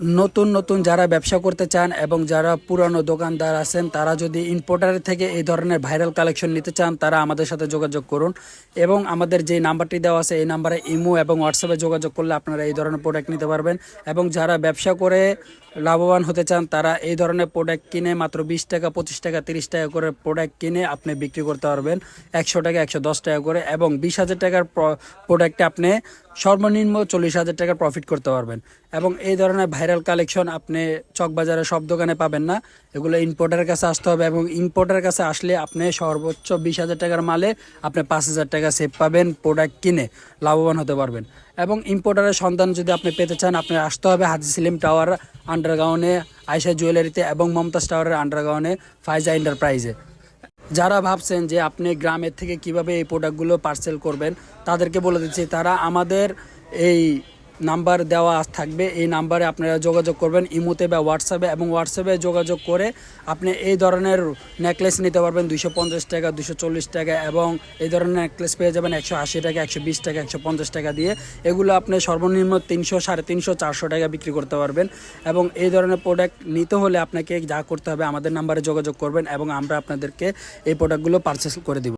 নতুন নতুন যারা ব্যবসা করতে চান এবং যারা পুরানো দোকানদার আছেন তারা যদি ইম্পোর্টারের থেকে এই ধরনের ভাইরাল কালেকশন নিতে চান তারা আমাদের সাথে যোগাযোগ করুন এবং আমাদের যে নাম্বারটি দেওয়া আছে এই নাম্বারে ইমো এবং হোয়াটসঅ্যাপে যোগাযোগ করলে আপনারা এই ধরনের প্রোডাক্ট নিতে পারবেন এবং যারা ব্যবসা করে লাভবান হতে চান তারা এই ধরনের প্রোডাক্ট কিনে মাত্র 20 টাকা 25 টাকা 30 টাকা করে প্রোডাক্ট কিনে আপনি বিক্রি করতে পারবেন 100 টাকা 110 টাকা করে এবং 20,000 টাকার প্রোডাক্টে আপনি সর্বনিম্ন 40,000 টাকার প্রফিট করতে পারবেন এবং এই ধরনের ভাইরাল কালেকশন আপনি চকবাজারে সব দোকানে পাবেন না। এগুলো ইম্পোর্টারের কাছে আসতে হবে এবং ইম্পোর্টারের কাছে আসলে আপনি সর্বোচ্চ 20,000 টাকার মালে আপনি 5,000 টাকা সেভ পাবেন প্রোডাক্ট কিনে লাভবান হতে পারবেন। এবং ইম্পোর্টারের সন্ধান যদি আপনি পেতে চান আপনার আসতে হবে হাজি সেলিম টাওয়ার আন্ডারগ্রাউন্ডে আয়শা জুয়েলারিতে এবং মমতাজ টাওয়ারের আন্ডারগ্রাউন্ডে ফাইজা এন্টারপ্রাইজে। যারা ভাবছেন যে আপনি গ্রামের থেকে কিভাবে এই প্রোডাক্টগুলো পার্সেল করবেন তাদেরকে বলে দিচ্ছি, তারা আমাদের এই নাম্বার দেওয়া থাকবে, এই নাম্বারে আপনারা যোগাযোগ করবেন ইমোতে বা হোয়াটসঅ্যাপে এবং হোয়াটসঅ্যাপে যোগাযোগ করে আপনি এই ধরনের নেকলেস নিতে পারবেন 250 টাকা 240 টাকা এবং এই ধরনের নেকলেস পেয়ে যাবেন 180 টাকা 120 টাকা 150 টাকা দিয়ে। এগুলো আপনি সর্বনিম্ন 300 350 400 টাকা বিক্রি করতে পারবেন এবং এই ধরনের প্রোডাক্ট নিতে হলে আপনাকে যা করতে হবে আমাদের নাম্বারে যোগাযোগ করবেন এবং আমরা আপনাদেরকে এই প্রোডাক্টগুলো পারচেস করে দিব।